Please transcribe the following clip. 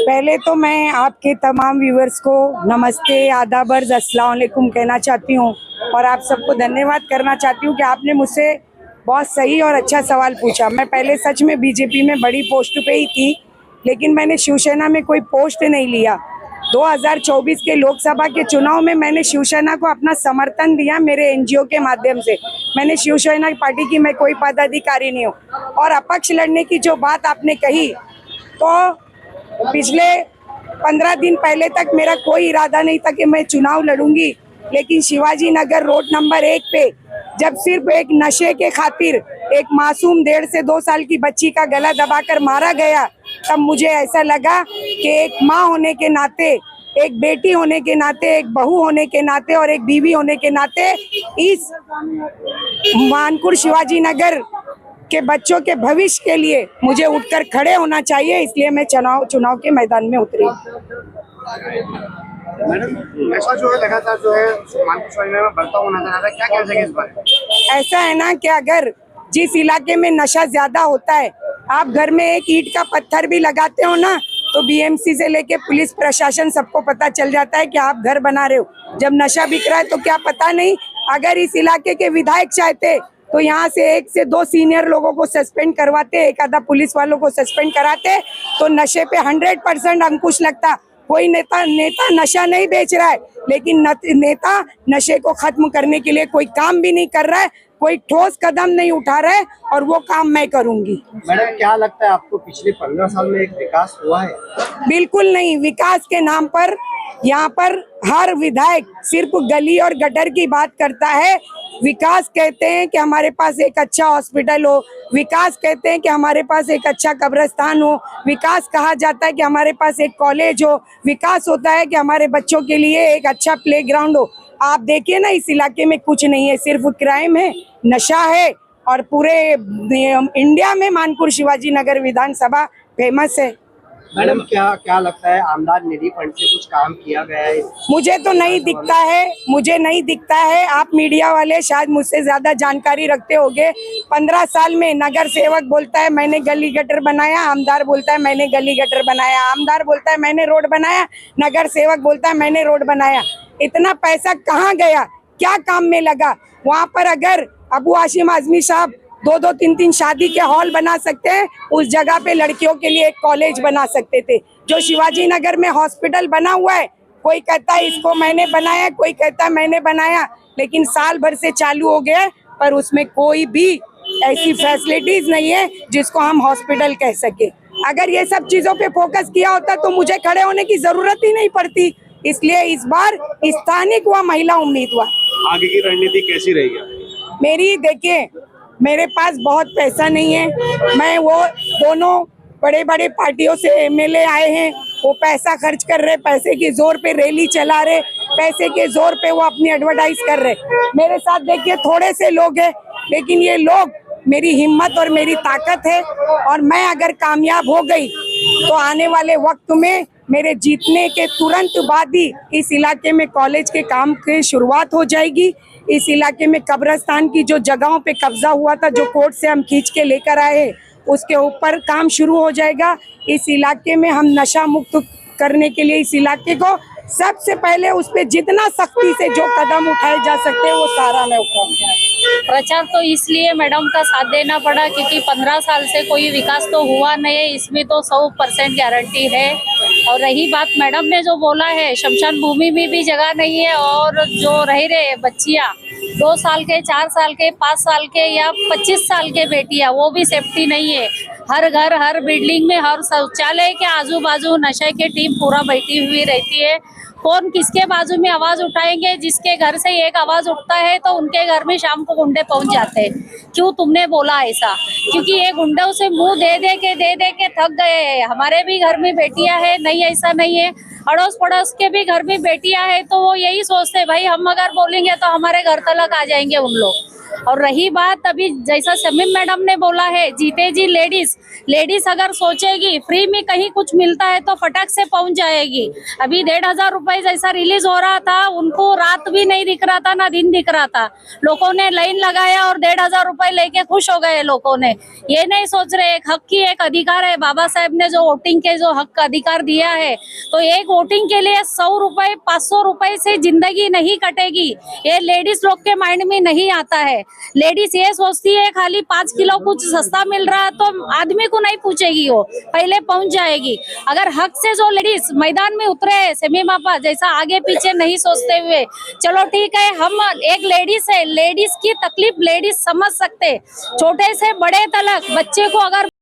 पहले तो मैं आपके तमाम व्यूअर्स को नमस्ते, आदाब, अर्ज़, अस्सलाम वालेकुम कहना चाहती हूँ और आप सबको धन्यवाद करना चाहती हूँ कि आपने मुझसे बहुत सही और अच्छा सवाल पूछा। मैं पहले सच में बीजेपी में बड़ी पोस्ट पे ही थी, लेकिन मैंने शिवसेना में कोई पोस्ट नहीं लिया। 2024 के लोकसभा के चुनाव में मैंने शिवसेना को अपना समर्थन दिया मेरे एनजीओ के माध्यम से। मैंने शिवसेना पार्टी की मैं कोई पदाधिकारी नहीं हूँ। और अपक्ष लड़ने की जो बात आपने कही, तो पिछले 15 दिन पहले तक मेरा कोई इरादा नहीं था कि मैं चुनाव लड़ूंगी, लेकिन शिवाजी नगर रोड नंबर 1 पे जब सिर्फ एक नशे के खातिर एक मासूम 1.5 से 2 साल की बच्ची का गला दबाकर मारा गया, तब मुझे ऐसा लगा कि एक माँ होने के नाते, एक बेटी होने के नाते, एक बहू होने के नाते और एक बीवी होने के नाते इस मानपुर शिवाजी नगर के बच्चों के भविष्य के लिए मुझे उठकर खड़े होना चाहिए, इसलिए मैं चुनाव के मैदान में उतरी। मैडम, नशा जो है लगातार जो है मानपुर शिवाजी नगर में बढ़ता हुआ नजर आ रहा है, क्या कह सकें इस बारे में? ऐसा है ना कि अगर जिस इलाके में नशा ज्यादा होता है, आप घर में एक ईंट का पत्थर भी लगाते हो ना, तो बीएमसी से लेके पुलिस प्रशासन सबको पता चल जाता है कि आप घर बना रहे हो। जब नशा बिक रहा है तो क्या पता नहीं, अगर इस इलाके के विधायक चाहते तो यहाँ से 1 से 2 सीनियर लोगों को सस्पेंड करवाते, एक आधा पुलिस वालों को सस्पेंड कराते, तो नशे पे 100% अंकुश लगता। कोई नेता नशा नहीं बेच रहा है, लेकिन नेता नशे को खत्म करने के लिए कोई काम भी नहीं कर रहा है, कोई ठोस कदम नहीं उठा रहा है, और वो काम मैं करूंगी। मैडम, क्या लगता है आपको पिछले 15 साल में एक विकास हुआ है? बिल्कुल नहीं। विकास के नाम पर यहाँ पर हर विधायक सिर्फ गली और गटर की बात करता है। विकास कहते हैं कि हमारे पास एक अच्छा हॉस्पिटल हो, विकास कहते हैं कि हमारे पास एक अच्छा कब्रिस्तान हो, विकास कहा जाता है कि हमारे पास एक कॉलेज हो, विकास होता है कि हमारे बच्चों के लिए एक अच्छा प्लेग्राउंड हो। आप देखिए ना, इस इलाके में कुछ नहीं है, सिर्फ क्राइम है, नशा है, और पूरे इंडिया में मानपुर शिवाजी नगर विधानसभा फेमस है। मैडम, क्या लगता है आमदार निधि फंड से कुछ काम किया गया है? मुझे तो नहीं दिखता है, मुझे नहीं दिखता है। आप मीडिया वाले शायद मुझसे ज्यादा जानकारी रखते होंगे। 15 साल में नगर सेवक बोलता है मैंने गली गटर बनाया, आमदार बोलता है मैंने गली गटर बनाया, आमदार बोलता है मैंने रोड बनाया, नगर सेवक बोलता है मैंने रोड बनाया। इतना पैसा कहाँ गया, क्या काम में लगा? वहाँ पर अगर अबू हाशिम आजमी साहब 2-2, 3-3 शादी के हॉल बना सकते हैं, उस जगह पे लड़कियों के लिए एक कॉलेज बना सकते थे। जो शिवाजी नगर में हॉस्पिटल बना हुआ है, कोई कहता है इसको मैंने बनाया, कोई कहता है मैंने बनाया, लेकिन साल भर से चालू हो गया, पर उसमें कोई भी ऐसी फैसिलिटीज नहीं है जिसको हम हॉस्पिटल कह सके। अगर ये सब चीजों पे फोकस किया होता तो मुझे खड़े होने की जरूरत ही नहीं पड़ती। इसलिए इस बार स्थानिक व महिला उम्मीदवार। आगे की रणनीति कैसी रहेगी? मेरी देखिए, मेरे पास बहुत पैसा नहीं है। मैं वो दोनों बड़े बड़े पार्टियों से एमएलए आए हैं, वो पैसा खर्च कर रहे, पैसे के जोर पे रैली चला रहे, पैसे के जोर पे वो अपनी एडवर्टाइज कर रहे। मेरे साथ देखिए थोड़े से लोग हैं, लेकिन ये लोग मेरी हिम्मत और मेरी ताकत है, और मैं अगर कामयाब हो गई तो आने वाले वक्त में मेरे जीतने के तुरंत बाद ही इस इलाके में कॉलेज के काम की शुरुआत हो जाएगी। इस इलाके में कब्रिस्तान की जो जगहों पे कब्जा हुआ था, जो कोर्ट से हम खींच के लेकर आए, उसके ऊपर काम शुरू हो जाएगा। इस इलाके में हम नशा मुक्त करने के लिए इस इलाके को सबसे पहले उस पे जितना सख्ती से जो कदम उठाए जा सकते हैं वो सारा मैं उठाऊंगा। प्रचार तो इसलिए मैडम का साथ देना पड़ा क्योंकि 15 साल से कोई विकास तो हुआ नहीं है, इसमें तो 100% गारंटी है। और रही बात मैडम ने जो बोला है, शमशान भूमि में भी जगह नहीं है, और जो रह रहे बच्चियाँ 2 साल के, 4 साल के, 5 साल के या 25 साल के बेटियाँ, वो भी सेफ्टी नहीं है। हर घर, हर बिल्डिंग में, हर शौचालय के आजू बाजू नशे की टीम पूरा बैठी हुई रहती है। कौन किसके बाजू में आवाज उठाएंगे? जिसके घर से एक आवाज उठता है तो उनके घर में शाम को गुंडे पहुंच जाते हैं। क्यों तुमने बोला ऐसा? क्योंकि ये गुंडों से मुंह दे के थक गए हैं। हमारे भी घर में बेटियां हैं, नहीं ऐसा नहीं है, अड़ोस पड़ोस के भी घर में बेटियां हैं, तो वो यही सोचते भाई हम अगर बोलेंगे तो हमारे घर तलक आ जाएंगे उन लोग। और रही बात अभी जैसा शमीम मैडम ने बोला है, जीते जी लेडीज अगर सोचेगी फ्री में कहीं कुछ मिलता है तो फटाक से पहुंच जाएगी। अभी 1,500 रुपए जैसा रिलीज हो रहा था, उनको रात भी नहीं दिख रहा था ना दिन दिख रहा था। लोगों ने लाइन लगाया और 1,500 रुपए लेके खुश हो गए। लोगों ने ये नहीं सोच रहे एक हक की एक अधिकार है, बाबा साहेब ने जो वोटिंग के जो हक का अधिकार दिया है, तो एक वोटिंग के लिए 100 रुपए 500 रुपए से जिंदगी नहीं कटेगी, ये लेडीज लोग के माइंड में नहीं आता है। लेडीज ये सोचती है खाली 5 किलो कुछ सस्ता मिल रहा है तो आदमी को नहीं पूछेगी, वो पहले पहुंच जाएगी। अगर हक से जो लेडीज मैदान में उतरे है, सेमी मापा जैसा आगे पीछे नहीं सोचते हुए, चलो ठीक है हम एक लेडीज है, लेडीज की तकलीफ लेडीज समझ सकते, छोटे से बड़े तलक बच्चे को अगर